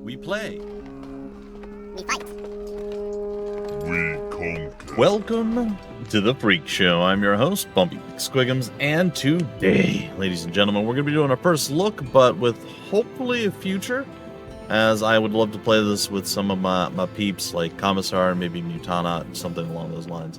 We play. We fight. We conquer. Welcome to the Freak Show. I'm your host, Bumpy Squiggums, and today, ladies and gentlemen, we're going to be doing our first look, but with hopefully a future, as I would love to play this with some of my peeps, like Commissar, maybe Mutana, something along those lines.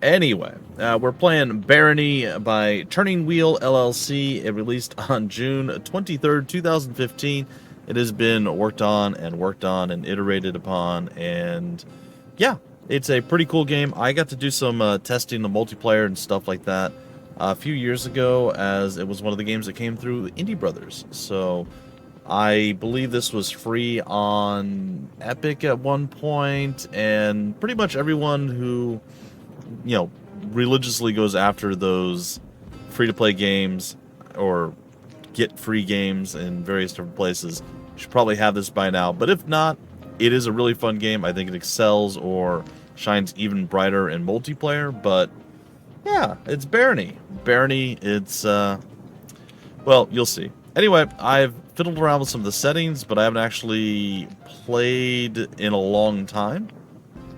Anyway, we're playing Barony by Turning Wheel LLC. It released on June 23rd, 2015. It has been worked on and iterated upon, and yeah, it's a pretty cool game. I got to do some testing the multiplayer and stuff like that a few years ago, as it was one of the games that came through Indie Brothers. So I believe this was free on Epic at one point, and pretty much everyone who, you know, religiously goes after those free-to-play games or get free games in various different places should probably have this by now. But if not, it is a really fun game. I think it excels or shines even brighter in multiplayer. But yeah, it's Barony. Barony, it's well, you'll see. Anyway, I've fiddled around with some of the settings, but I haven't actually played in a long time.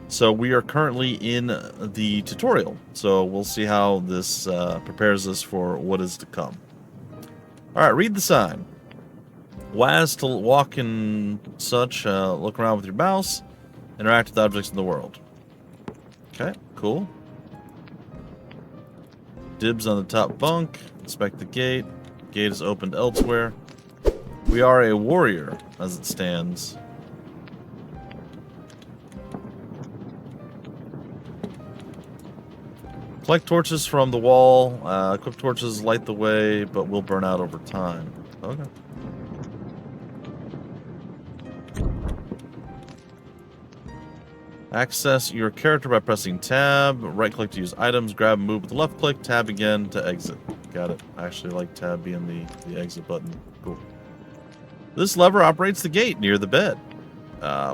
So we are currently in the tutorial. So we'll see how this prepares us for what is to come. Alright, read the sign. WAS to walk and such, look around with your mouse, interact with objects in the world. Okay, cool. Dibs on the top bunk, inspect the gate. Gate is opened elsewhere. We are a warrior, as it stands. Collect torches from the wall. Equip torches, light the way, but will burn out over time. Okay. Access your character by pressing tab. Right click to use items. Grab and move with the left click. Tab again to exit. Got it. I actually like tab being the exit button. Cool. This lever operates the gate near the bed.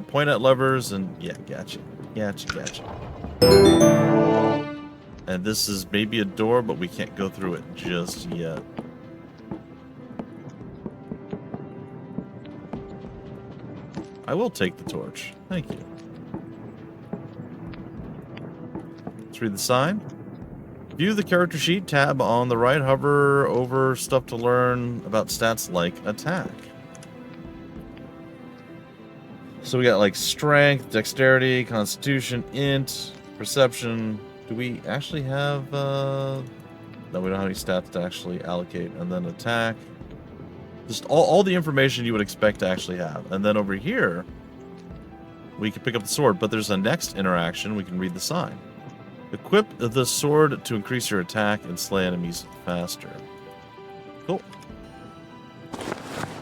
Point at levers and yeah, gotcha. Gotcha. And this is maybe a door, but we can't go through it just yet. I will take the torch. Thank you. Let's read the sign. View the character sheet tab on the right. Hover over stuff to learn about stats like attack. So we got like strength, dexterity, constitution, int, perception. Do we actually have, no, we don't have any stats to actually allocate. And then attack. Just all the information you would expect to actually have. And then over here, we can pick up the sword. But there's a next interaction. We can read the sign. Equip the sword to increase your attack and slay enemies faster. Cool.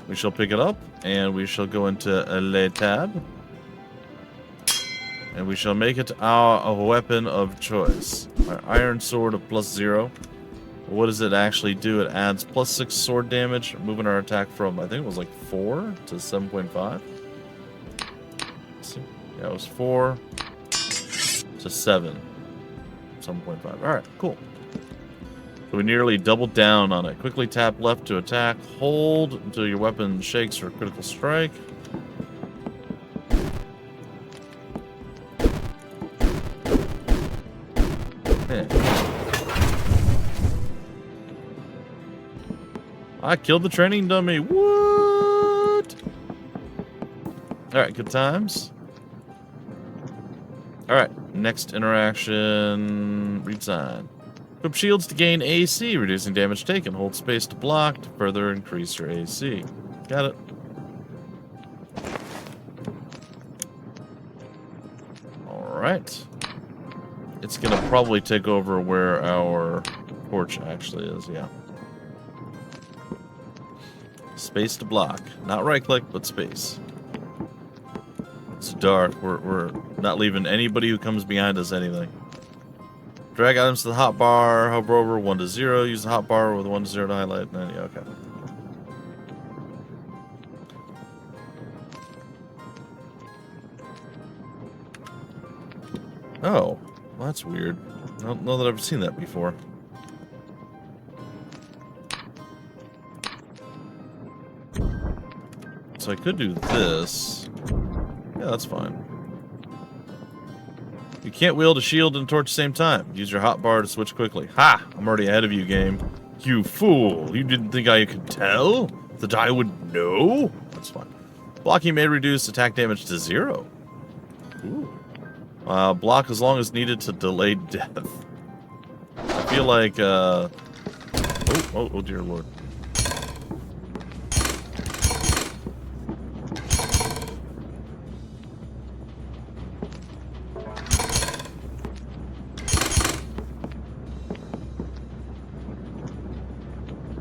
We shall pick it up, and we shall go into Le tab. And we shall make it our weapon of choice. Our iron sword of +0. What does it actually do? It adds +6 sword damage, moving our attack from, I think it was like 4 to 7.5. Yeah, it was 4 to 7. 7.5. Alright, cool. So we nearly doubled down on it. Quickly tap left to attack. Hold until your weapon shakes for a critical strike. I killed the training dummy. What? Alright, good times. Alright, next interaction. Read sign. Equip shields to gain AC, reducing damage taken. Hold space to block to further increase your AC. Got it. Alright. It's gonna probably take over where our torch actually is, yeah. Space to block. Not right click, but space. It's dark. We're not leaving anybody who comes behind us anything. Drag items to the hotbar. Hover over 1 to 0. Use the hotbar with 1 to 0 to highlight. Yeah, okay. Oh, well, that's weird. I don't know that I've seen that before. So I could do this. Yeah, that's fine. You can't wield a shield and torch at the same time. Use your hotbar to switch quickly. Ha! I'm already ahead of you, game. You fool! You didn't think I could tell? That I would know? That's fine. Blocking may reduce attack damage to 0. Ooh. Block as long as needed to delay death. I feel like, oh dear lord.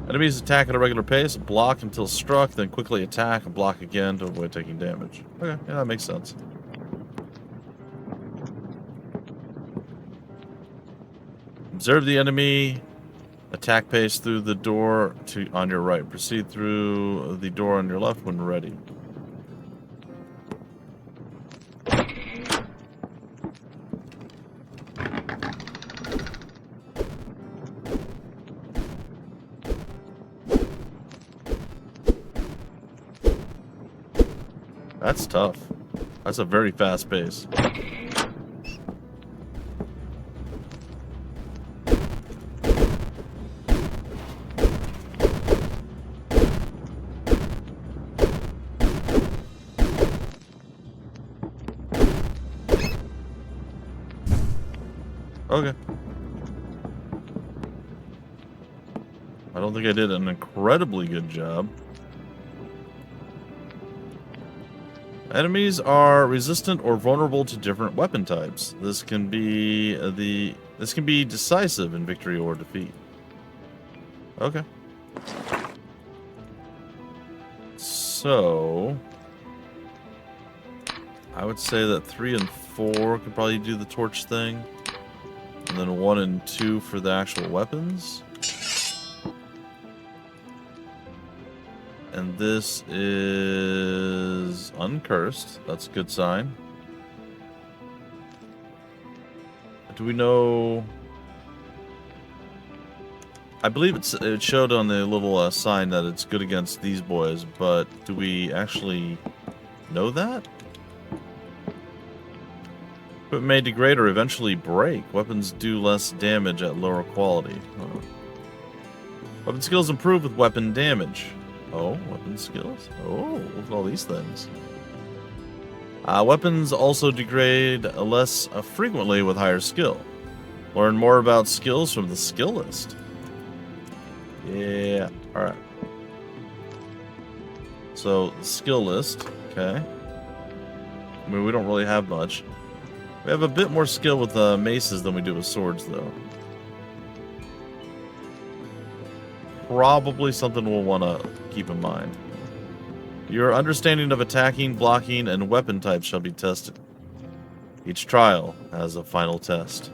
Enemies attack at a regular pace, block until struck, then quickly attack and block again to avoid taking damage. Okay, yeah, that makes sense. Observe the enemy. Attack pace through the door on your right. Proceed through the door on your left when ready. That's tough. That's a very fast pace. Okay. I don't think I did an incredibly good job. Enemies are resistant or vulnerable to different weapon types. This can be decisive in victory or defeat. Okay. So I would say that 3 and 4 could probably do the torch thing. And then 1 and 2 for the actual weapons. And this is uncursed. That's a good sign. Do we know? I believe it showed on the little sign that it's good against these boys, but do we actually know that? Equipment may degrade or eventually break. Weapons do less damage at lower quality. Weapon skills improve with weapon damage. Oh, weapon skills? Oh, look at all these things. Weapons also degrade less frequently with higher skill. Learn more about skills from the skill list. Yeah, alright. So, the skill list, okay. I mean, we don't really have much. We have a bit more skill with maces than we do with swords, though. Probably something we'll want to keep in mind. Your understanding of attacking, blocking, and weapon types shall be tested. Each trial has a final test.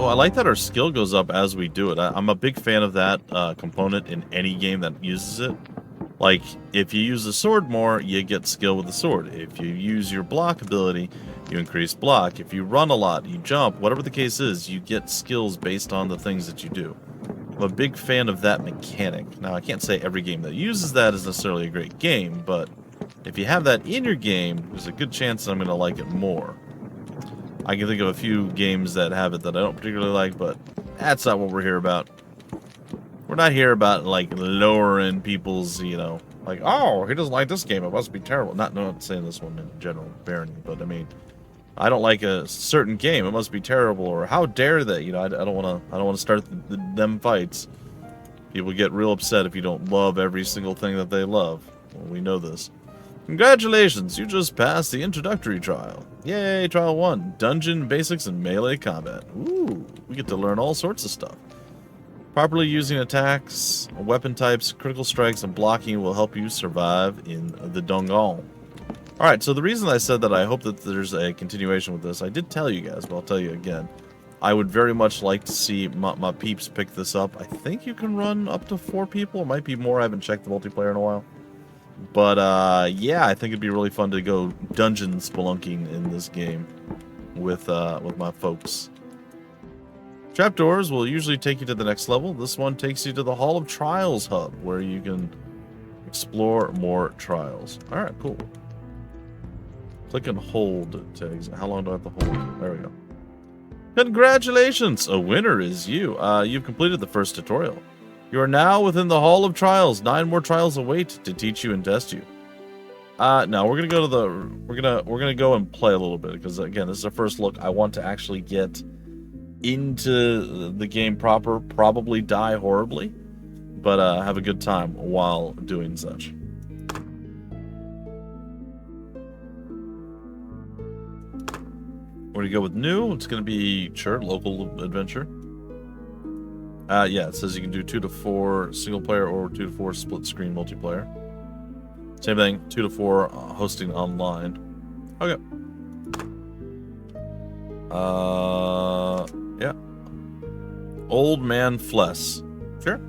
I like that our skill goes up as we do it. I'm a big fan of that component in any game that uses it. Like, if you use the sword more, you get skill with the sword. If you use your block ability, you increase block. If you run a lot, you jump, whatever the case is, you get skills based on the things that you do. I'm a big fan of that mechanic. Now, I can't say every game that uses that is necessarily a great game, but if you have that in your game, there's a good chance that I'm going to like it more. I can think of a few games that have it that I don't particularly like, but that's not what we're here about. We're not here about, like, lowering people's, you know, like, oh, he doesn't like this game, it must be terrible. No, I'm not saying this one in general, Barony, but I mean, I don't like a certain game, it must be terrible, or how dare they, you know, I don't want to start them fights. People get real upset if you don't love every single thing that they love. Well, we know this. Congratulations, you just passed the introductory trial. Yay, trial 1, dungeon basics and melee combat. Ooh, we get to learn all sorts of stuff. Properly using attacks, weapon types, critical strikes, and blocking will help you survive in the Dongon. Alright, so the reason I said that I hope that there's a continuation with this, I did tell you guys, but I'll tell you again. I would very much like to see my peeps pick this up. I think you can run up to 4 people. It might be more. I haven't checked the multiplayer in a while. But, yeah, I think it'd be really fun to go dungeon spelunking in this game with my folks. Trapdoors will usually take you to the next level. This one takes you to the Hall of Trials hub, where you can explore more trials. Alright, cool. Click and hold to exit. How long do I have to hold? There we go. Congratulations! A winner is you. You've completed the first tutorial. You are now within the Hall of Trials. 9 more trials await to teach you and test you. Now we're gonna go to the we're gonna go and play a little bit, because again, this is our first look. I want to actually get into the game proper, probably die horribly, but have a good time while doing such. We're gonna go with new. It's gonna be sure local adventure. Yeah, it says you can do 2 to 4 single player or 2 to 4 split screen multiplayer. Same thing, 2 to 4 hosting online. Okay. Yeah. Old Man Fless. Sure.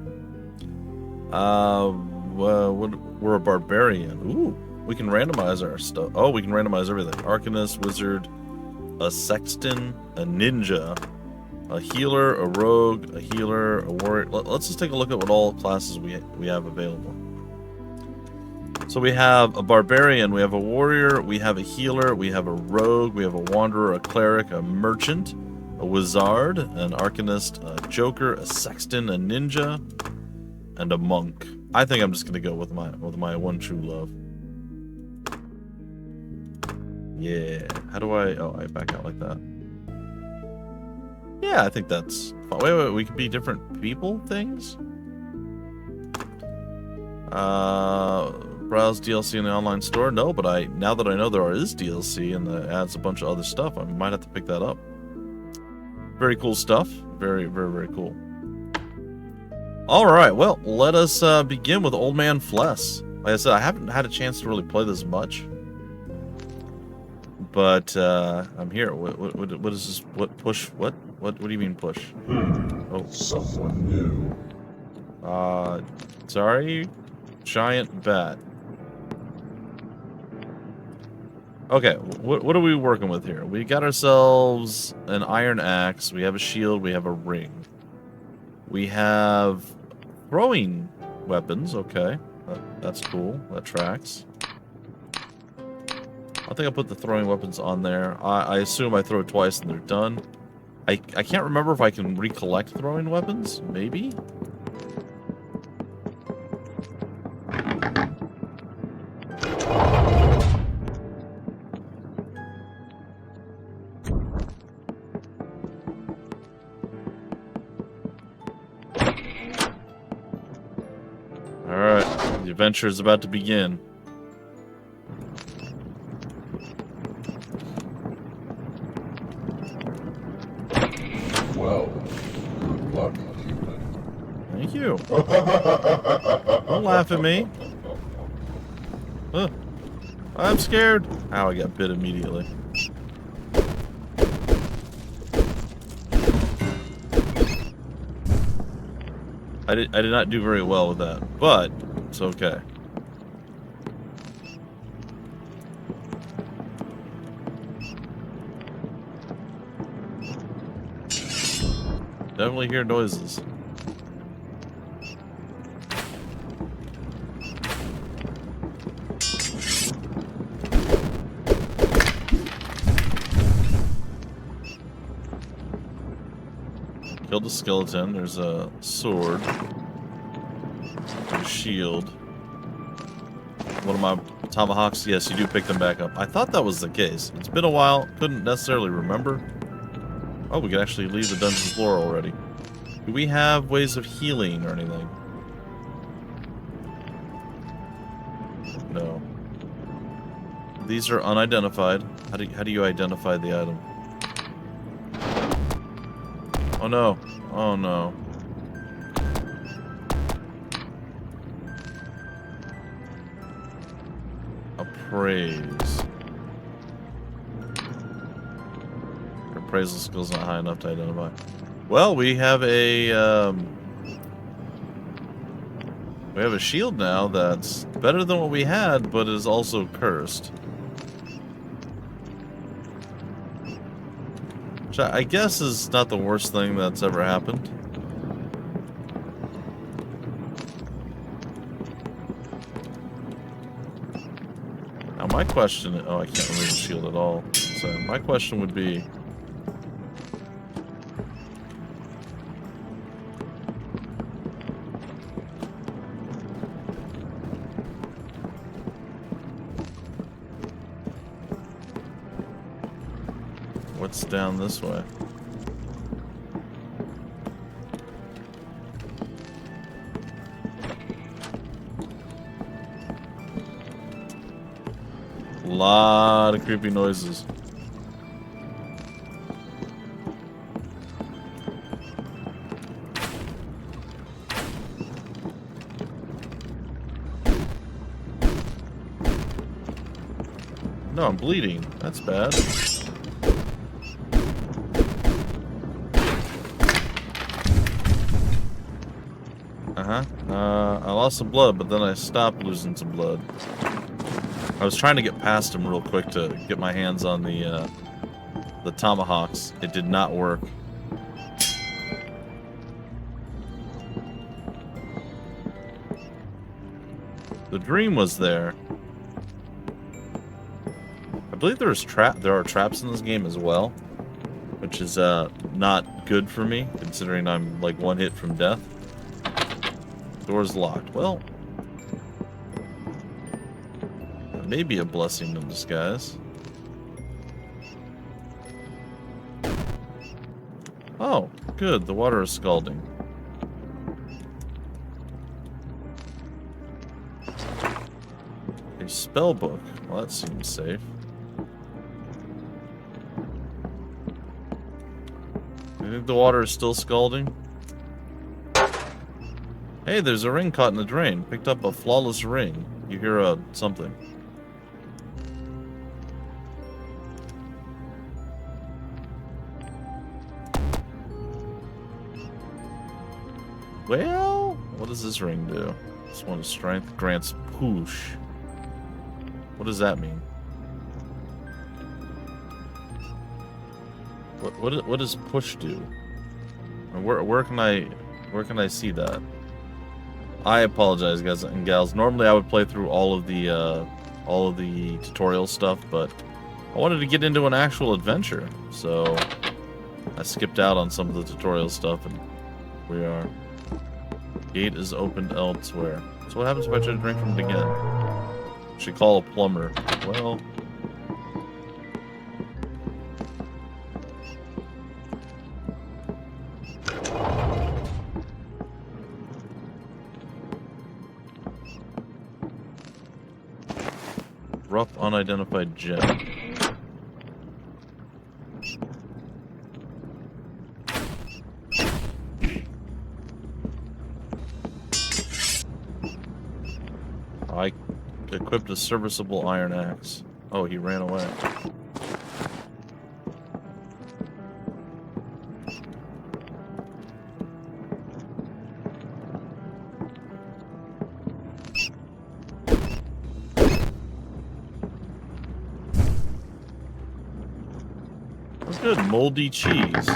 We're a barbarian. Ooh, we can randomize our stuff. Oh, we can randomize everything. Arcanist, wizard, a sexton, a ninja, a healer, a rogue, a healer, a warrior. Let's just take a look at what all classes we have available. So we have a barbarian, we have a warrior, we have a healer, we have a rogue, we have a wanderer, a cleric, a merchant, a wizard, an arcanist, a joker, a sexton, a ninja, and a monk. I think I'm just gonna go with my one true love. Yeah. How do I? Oh, I back out like that. Yeah, I think that's fine. Wait, we can be different people things? Browse DLC in the online store? No, but now that I know there is DLC and that adds a bunch of other stuff, I might have to pick that up. Very cool stuff. Very, very, very cool. Alright, well, let us begin with Old Man Fless. Like I said, I haven't had a chance to really play this much. But I'm here. What is this? What push? What do you mean push? Oh, Someone new. Sorry, giant bat. Okay, what are we working with here? We got ourselves an iron axe. We have a shield. We have a ring. We have throwing weapons. Okay, that's cool. That tracks. I think I'll put the throwing weapons on there. I assume I throw twice and they're done. I can't remember if I can recollect throwing weapons. Maybe? Alright, the adventure is about to begin. Well, good luck, human. Thank you. Don't laugh at me. I'm scared. Ow, I got bit immediately. I did not do very well with that, but it's okay. Definitely hear noises. Killed a skeleton. There's a sword. A shield. One of my tomahawks. Yes, you do pick them back up. I thought that was the case. It's been a while. Couldn't necessarily remember. Oh, we can actually leave the dungeon floor already. Do we have ways of healing or anything? No. These are unidentified. How do you identify the item? Oh no. Oh no. appraise. Your appraisal skill's not high enough to identify. Well, we have a shield now that's better than what we had, but is also cursed. Which I guess is not the worst thing that's ever happened. Now my question, oh, I can't remove the shield at all. So my question would be, what's down this way? A lot of creepy noises. No, I'm bleeding. That's bad. I lost some blood, but then I stopped losing some blood. I was trying to get past him real quick to get my hands on the tomahawks. It did not work. The dream was there. I believe there are traps in this game as well, which is not good for me, considering I'm like one hit from death. Door's locked. Well, that may be a blessing in disguise. Oh, good. The water is scalding. A spell book. Well, that seems safe. You think the water is still scalding? Hey, there's a ring caught in the drain. Picked up a flawless ring. You hear something. Well, what does this ring do? This one is strength. Grants push. What does that mean? What does push do? And where can I see that? I apologize, guys and gals. Normally I would play through all of the tutorial stuff, but I wanted to get into an actual adventure, so I skipped out on some of the tutorial stuff, and we are. Gate is opened elsewhere. So what happens if I try to drink from it again? Should call a plumber. Well. Rough unidentified gem. I equipped a serviceable iron axe. Oh, he ran away. Good moldy cheese.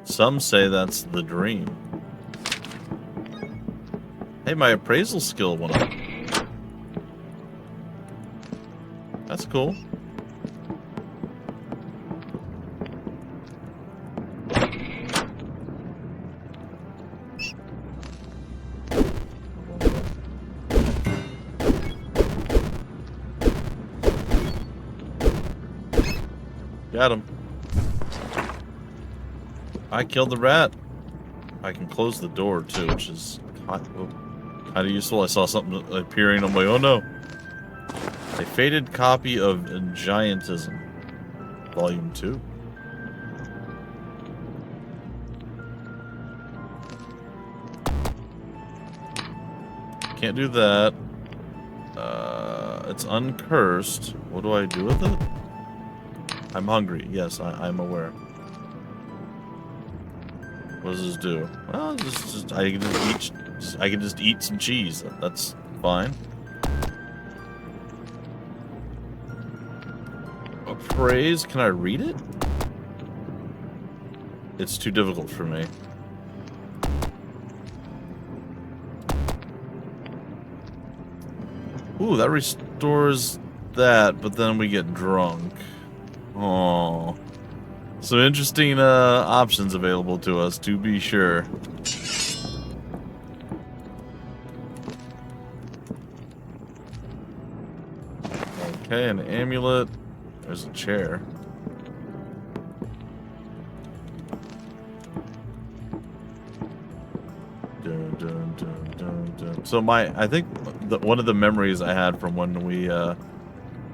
Some say that's the dream. Hey, my appraisal skill went up. That's cool. Got him. I killed the rat. I can close the door too, which is kind of useful. I saw something appearing. I'm like, oh no. A faded copy of Giantism, Volume 2. Can't do that. It's uncursed. What do I do with it? I'm hungry. Yes, I'm aware. What does this do? Well, I can just eat some cheese. That's fine. Appraise. Can I read it? It's too difficult for me. Ooh, that restores that, but then we get drunk. Oh, some interesting options available to us, to be sure. Okay, an amulet. There's a chair. Dun, dun, dun, dun, dun. So I think one of the memories I had from when we, why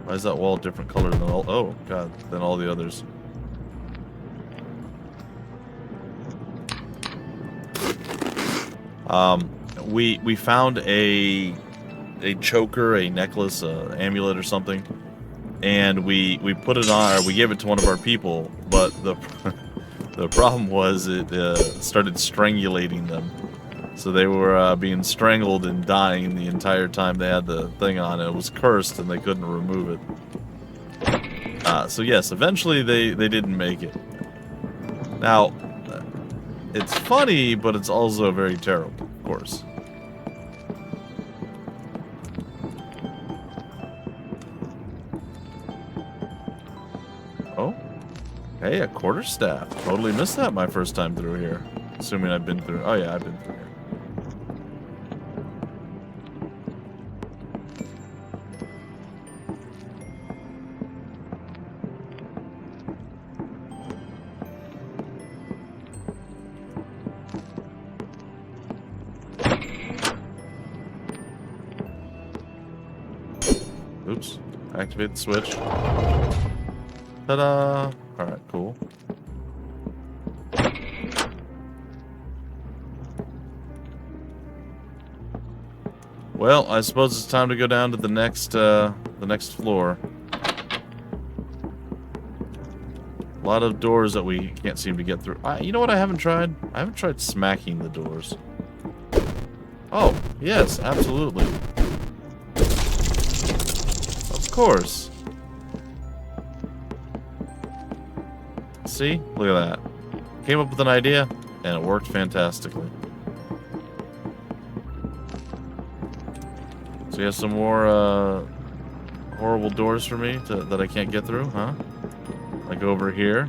is that wall different color than all, oh god, than all the others? We found a choker, a necklace, a amulet or something, and we put it on, or we gave it to one of our people, but the problem was it started strangulating them. So they were being strangled and dying the entire time they had the thing on. It was cursed and they couldn't remove it. So yes, eventually they didn't make it. Now, it's funny, but it's also very terrible, of course. Oh, hey, a quarterstaff. Totally missed that my first time through here. Assuming I've been through. Oh yeah, I've been through here. Oops. Activate the switch. Ta-da! Alright, cool. Well, I suppose it's time to go down to the next floor. A lot of doors that we can't seem to get through. You know what I haven't tried? I haven't tried smacking the doors. Oh, yes, absolutely. Of course. See? Look at that. Came up with an idea, and it worked fantastically. So you have some more horrible doors for me that I can't get through, huh? Like over here.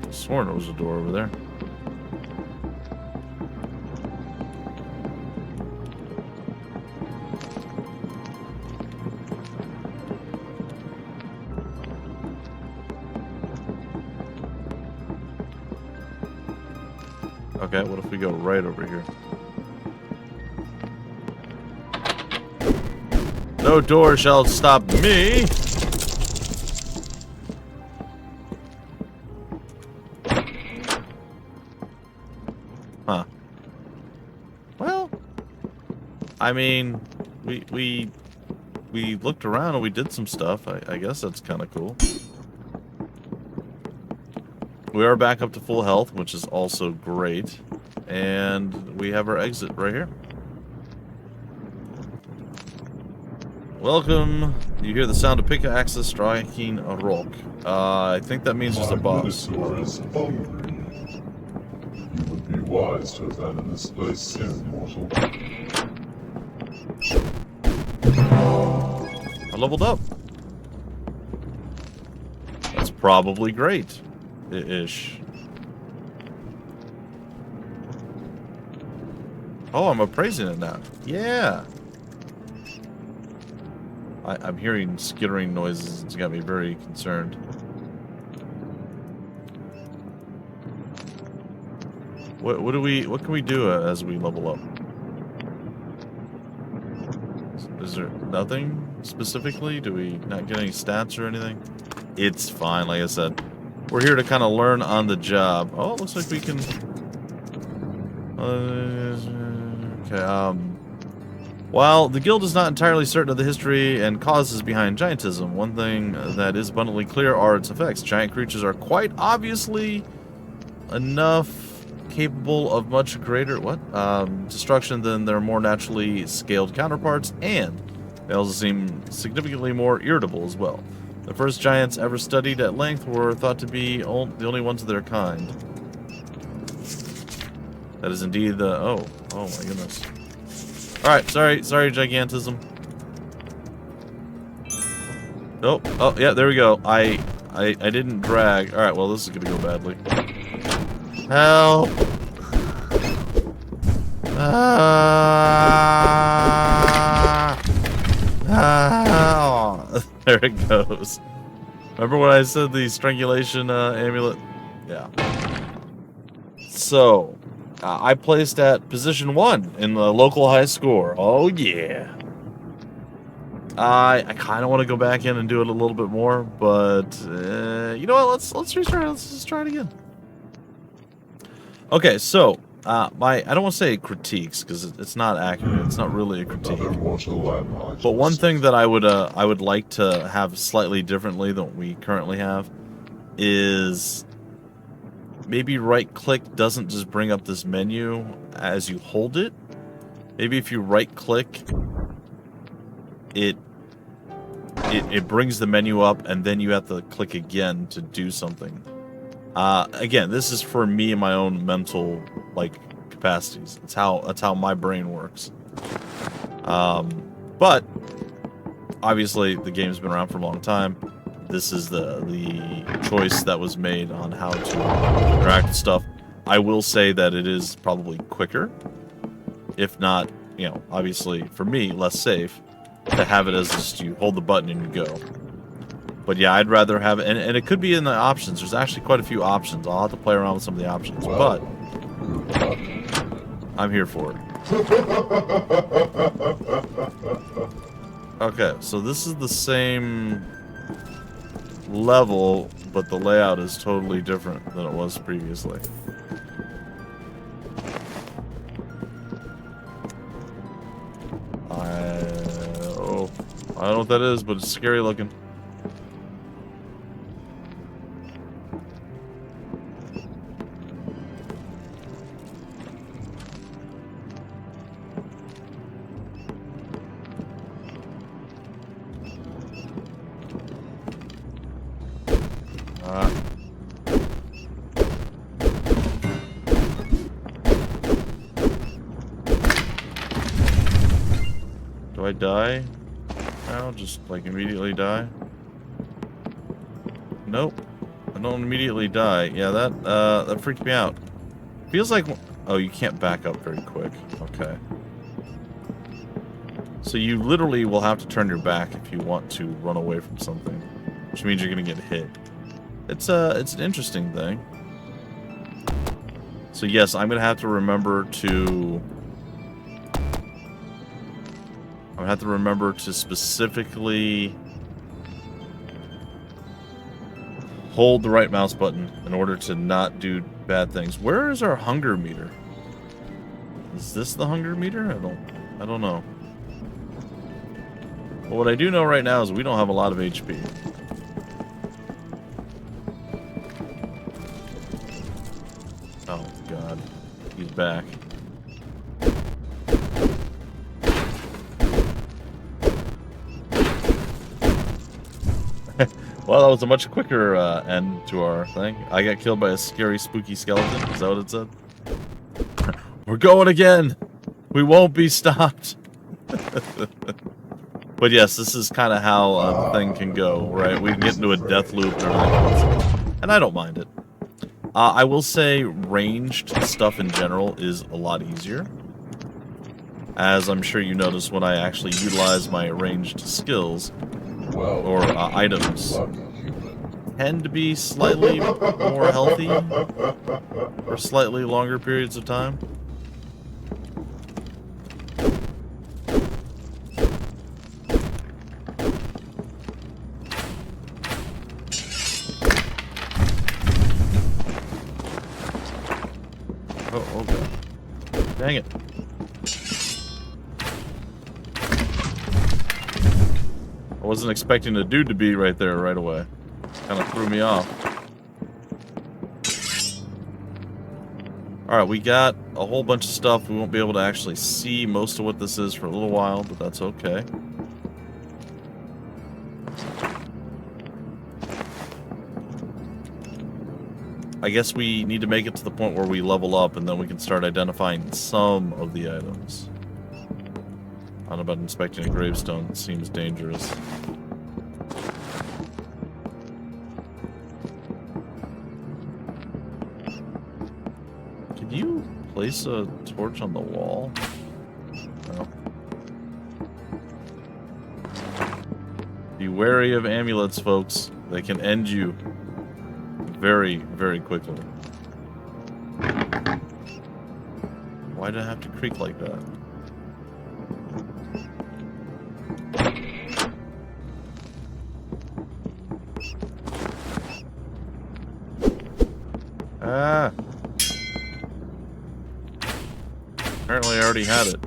I sworn there was a door over there. Okay, what if we go right over here? No door shall stop me! Huh. Well, I mean, we looked around and we did some stuff. I guess that's kind of cool. We are back up to full health, which is also great. And we have our exit right here. Welcome. You hear the sound of pickaxes striking a rock. I think that means there's a boss. Minotaur is hungry. You would be wise to abandon this place soon, mortal. I leveled up. That's probably great. Ish. Oh, I'm appraising it now. Yeah. I'm hearing skittering noises. It's got me very concerned. What can we do as we level up? Is there nothing specifically? Do we not get any stats or anything? It's fine, like I said. We're here to kind of learn on the job. Oh, it looks like we can... okay, While the guild is not entirely certain of the history and causes behind giantism, one thing that is abundantly clear are its effects. Giant creatures are quite obviously enough capable of much greater destruction than their more naturally scaled counterparts, and they also seem significantly more irritable as well. The first giants ever studied at length were thought to be the only ones of their kind. That is indeed the... Oh my goodness. Alright, sorry, gigantism. Oh, yeah, there we go. I didn't drag. Alright, well, this is gonna go badly. Help! There it goes. Remember when I said the strangulation amulet? Yeah. So, I placed at position 1 in the local high score. Oh yeah. I kind of want to go back in and do it a little bit more, but you know what? Let's restart. Let's just try it again. Okay, so I don't want to say critiques because it's not accurate. It's not really a critique. But one thing that I would like to have slightly differently than what we currently have is maybe right-click doesn't just bring up this menu as you hold it. Maybe if you right-click, it brings the menu up, and then you have to click again to do something. Again, this is for me and my own mental capacities. That's how my brain works. But obviously, the game's been around for a long time. This is the choice that was made on how to interact with stuff. I will say that it is probably quicker, if not, obviously for me less safe, to have it as just you hold the button and you go. But yeah, I'd rather have it, and it could be in the options. There's actually quite a few options. I'll have to play around with some of the options, but I'm here for it. Okay, so this is the same level, but the layout is totally different than it was previously. I don't know what that is, but it's scary looking. Do I die? I'll just immediately die. Nope, I don't immediately die. Yeah, that freaked me out. Feels like, oh, you can't back up very quick. Okay. So you literally will have to turn your back if you want to run away from something, which means you're gonna get hit. It's an interesting thing. So yes, I'm gonna have to remember to. I have to remember to specifically hold the right mouse button in order to not do bad things. Where is our hunger meter? Is this the hunger meter? I don't know. But what I do know right now is we don't have a lot of HP. Oh god, he's back. Well, that was a much quicker end to our thing. I got killed by a scary, spooky skeleton. Is that what it said? We're going again! We won't be stopped! But yes, this is kind of how the thing can go, right? We can get into a death loop and everything else. And I don't mind it. I will say ranged stuff in general is a lot easier. As I'm sure you noticed when I actually utilize my ranged skills, or items, tend to be slightly more healthy for slightly longer periods of time. Oh god. Dang it. Wasn't expecting a dude to be right there right away. Kind of threw me off. Alright, we got a whole bunch of stuff. We won't be able to actually see most of what this is for a little while, but that's okay. I guess we need to make it to the point where we level up, and then we can start identifying some of the items. I don't know about inspecting a gravestone. It seems dangerous. Can you place a torch on the wall? No. Be wary of amulets, folks. They can end you very, very quickly. Why did it have to creak like that? Ah! Apparently I already had it.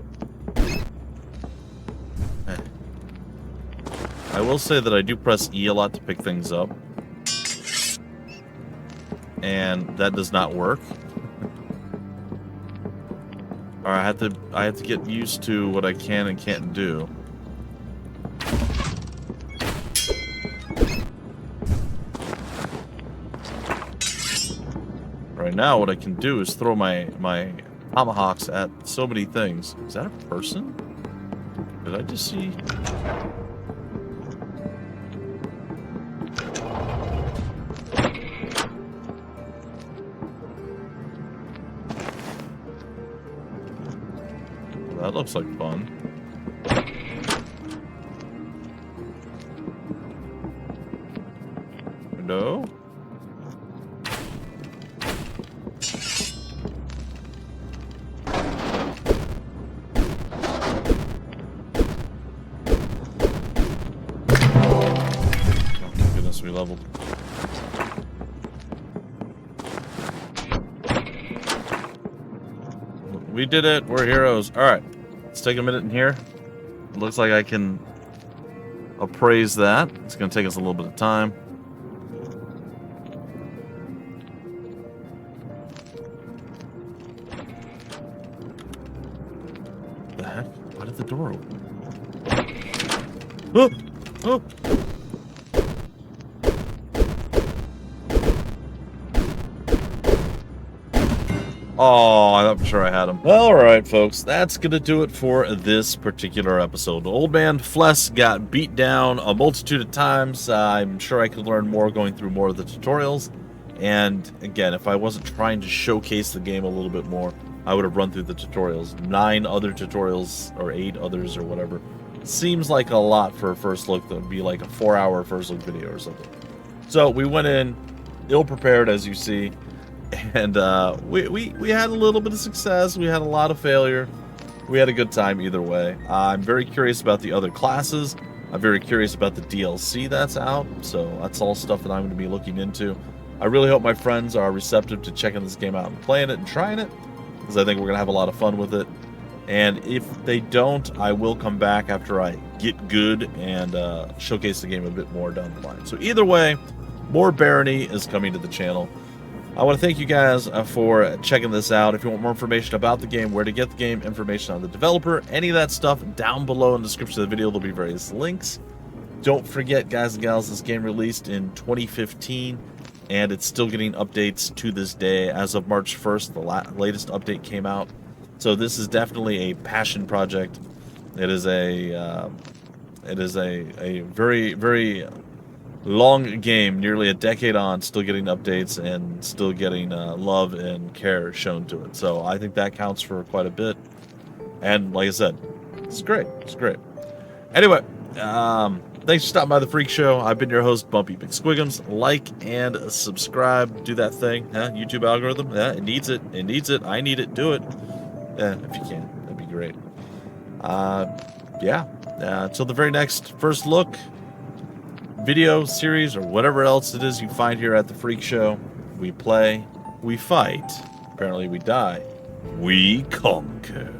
I will say that I do press E a lot to pick things up. And that does not work. Alright, I have to get used to what I can and can't do. Right now, what I can do is throw my tomahawks at so many things. Is that a person? Did I just see? That looks like fun. No? Oh, goodness, we leveled. We did it. We're heroes. All right. Let's take a minute in here. It looks like I can appraise that. It's going to take us a little bit of time. What the heck? Why did the door open? Oh! Oh! Oh, I'm sure I had him. Alright, folks, that's gonna do it for this particular episode. Old Man Fless got beat down a multitude of times. I'm sure I could learn more going through more of the tutorials. And again, if I wasn't trying to showcase the game a little bit more, I would have run through the tutorials. 9 other tutorials, or 8 others, or whatever. Seems like a lot for a first look. That would be like a 4-hour first look video or something. So we went in ill-prepared, as you see. And we had a little bit of success. We had a lot of failure. We had a good time either way. I'm very curious about the other classes. I'm very curious about the DLC that's out. So that's all stuff that I'm going to be looking into. I really hope my friends are receptive to checking this game out and playing it and trying it, because I think we're going to have a lot of fun with it. And if they don't, I will come back after I get good and showcase the game a bit more down the line. So either way, more Barony is coming to the channel. I want to thank you guys for checking this out. If you want more information about the game, where to get the game, information on the developer, any of that stuff, down below in the description of the video, there'll be various links. Don't forget, guys and gals, this game released in 2015, and it's still getting updates to this day. As of March 1st, the latest update came out. So this is definitely a passion project. It is a very, very long game, nearly a decade on, still getting updates and still getting love and care shown to it. So I think that counts for quite a bit. And like I said, it's great. It's great. Anyway, thanks for stopping by the Freak Show. I've been your host, Bumpy McSquigums. Like and subscribe. Do that thing. Huh? YouTube algorithm. Yeah, it needs it. It needs it. I need it. Do it. Yeah, if you can. That'd be great. Yeah. Until the very next first look video series or whatever else it is you find here at the Freak Show. We play, we fight, apparently we die, we conquer.